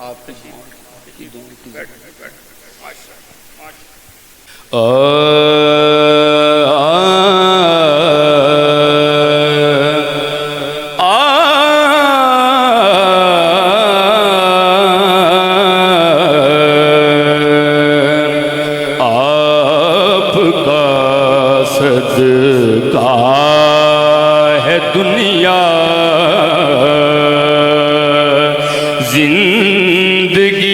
آپ تشریف آپ کا صدقہ ہے دنیا زندگی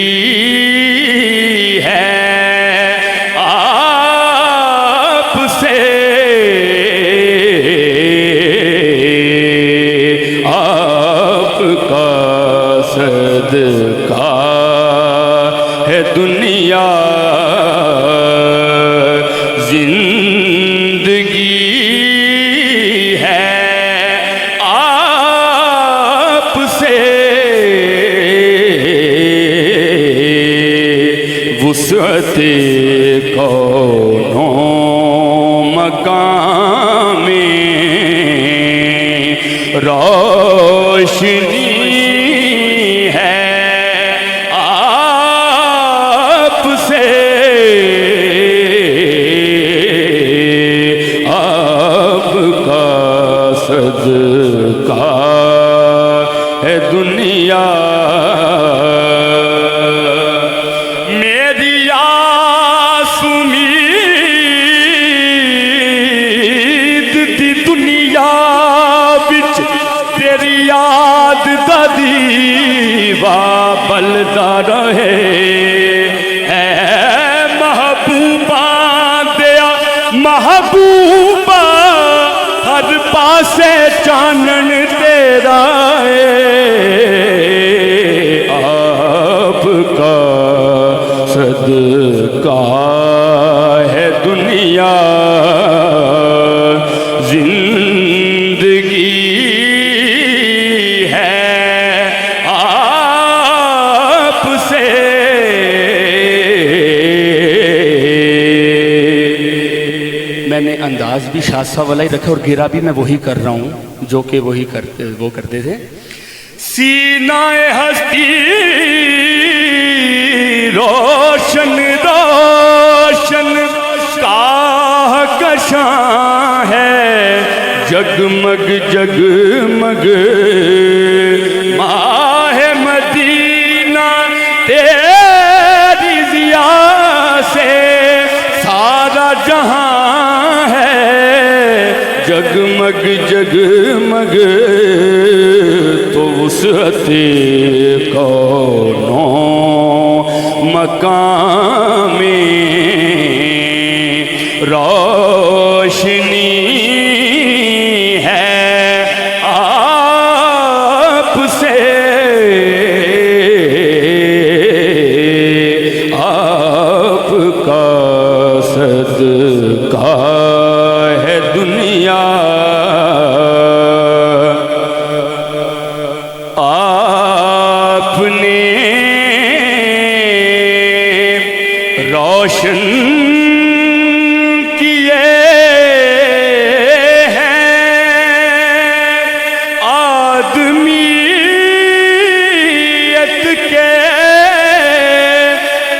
ہے آپ سے آپ کا صدقہ ہے دنیا زندگی ہے آپ سے وسعت کونوں مقام میں روشنی ہے آپ سے آپ کا صدقہ ہے دنیا میری آس امید دی دنیا بچ تیری یاد دا دیوا بلدا رہے اے محبوبہ دیا محبوبہ ہر پاسے چانن تیرا ہے آپ کا صدقہ ہے دنیا زندگی ہے آپ سے میں نے انداز بھی شاہ صاحب والا ہی رکھا اور گرا بھی میں وہی کر رہا ہوں جو کہ وہ کرتے تھے سینہ ہستی روشن روشن کہکشاں ہے جگمگ جگمگ ماہ مدینہ تیری ضیا سے سارا جہاں ہے جگمگ جگمگ تو وسعت کونوں مقام میں روشنی ہے آپ سے آپ کا صدقہ ہے دنیا آپ نے روشن کیے ہیں آدمیت کے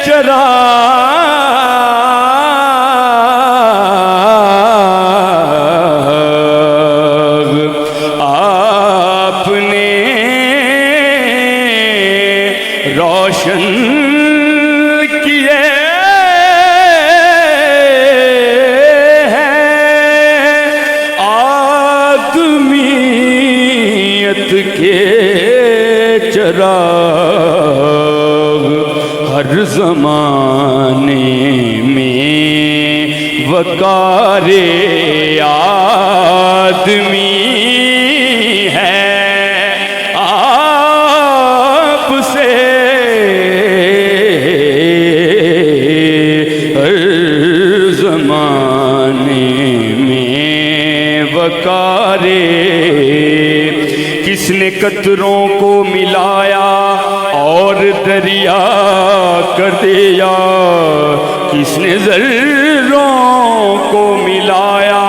چراغ آپ نے روشن کیے آدمیت کے چراغ ہر زمانے میں وقار آدمی ہے آپ سے ہر زمانے میں وقار کس نے قطروں کو ملایا اور دریا کر دیا کس نے ذروں کو ملایا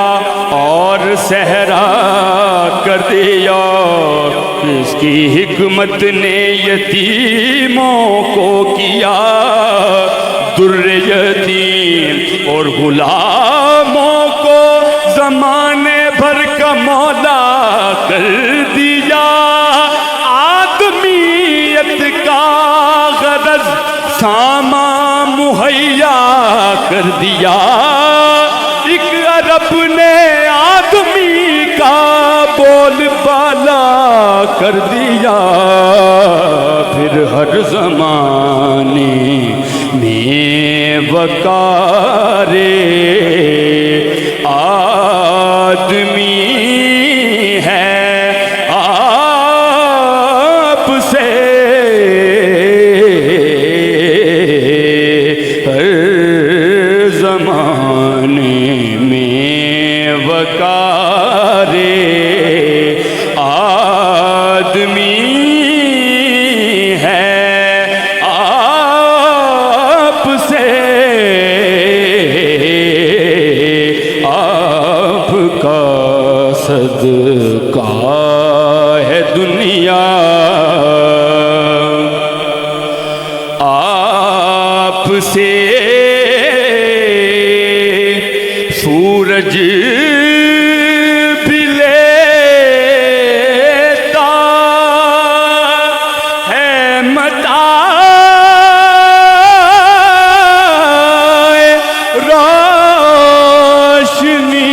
اور صحرا کر دیا کس کی حکمت حکمت نے یتیموں کو کیا در یتیم اور غلاموں کو زمانے بھر کا مولا کر دیا آدمیت کا غرض سامان مہیا کر دیا ایک عرب نے آدمی کا بول بالا کر دیا پھر ہر زمانے میں وقار آدمی ہے آپ سے ہر زمانے میں وقار آدمی ہے آپ سے آپ کا صدقہ ہے دنیا آپ سے سورج بھی لیتا ہے متاع روشنی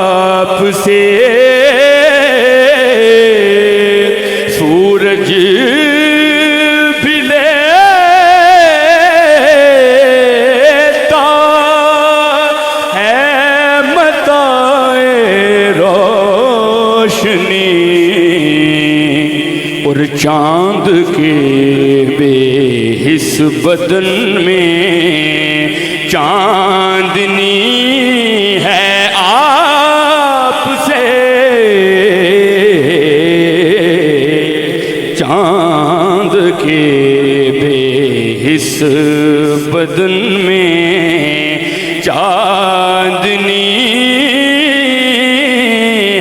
آپ سے سورج بھی لیتا ہے متاع روشنی اور چاند کے بے حس بدن میں چاندنی ہے آپ سے چاند کے بے حس بدن میں چاندنی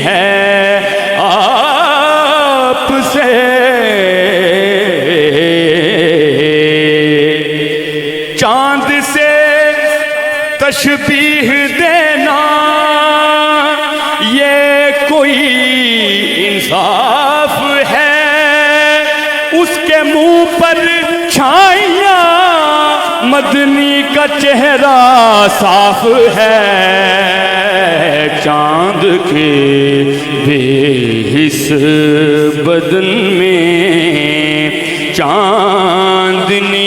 ہے آپ سے چاند سے تشبیہ دینا یہ کوئی انصاف ہے اس کے منہ پر چھائیاں مدنی کا چہرہ صاف ہے چاند کے بے حس بدن میں چاندنی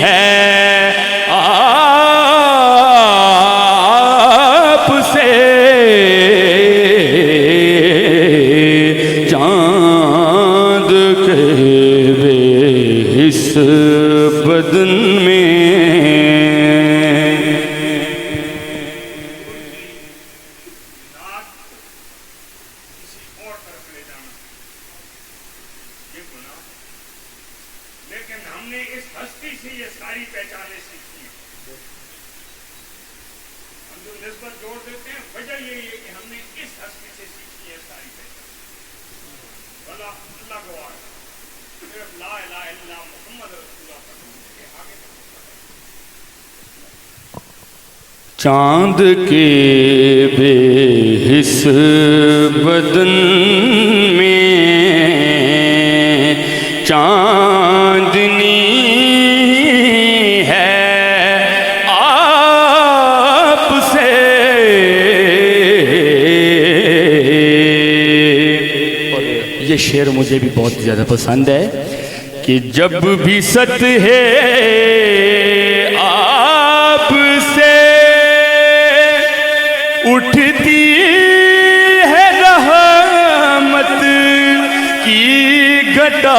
ہے آپ سے چاند کے بے حس بدن میں لیکن ہم نے اس ہستی سے یہ ساری پہچانیں سیکھی ہیں ہم جو نسبت جوڑ دیتے ہیں وجہ یہی ہے کہ ہم نے اس ہستی سے سیکھی ہے ساری پہچان اللہ گواہ صرف لا الہ الا اللہ محمد رسول اللہ کے آگے چاند کے بے حس بدن میں چاندنی ہے آپ سے اور یہ شعر مجھے بھی بہت زیادہ پسند ہے کہ جب بھی ست ہے آپ سے اٹھتی ہے رحمت کی گھٹا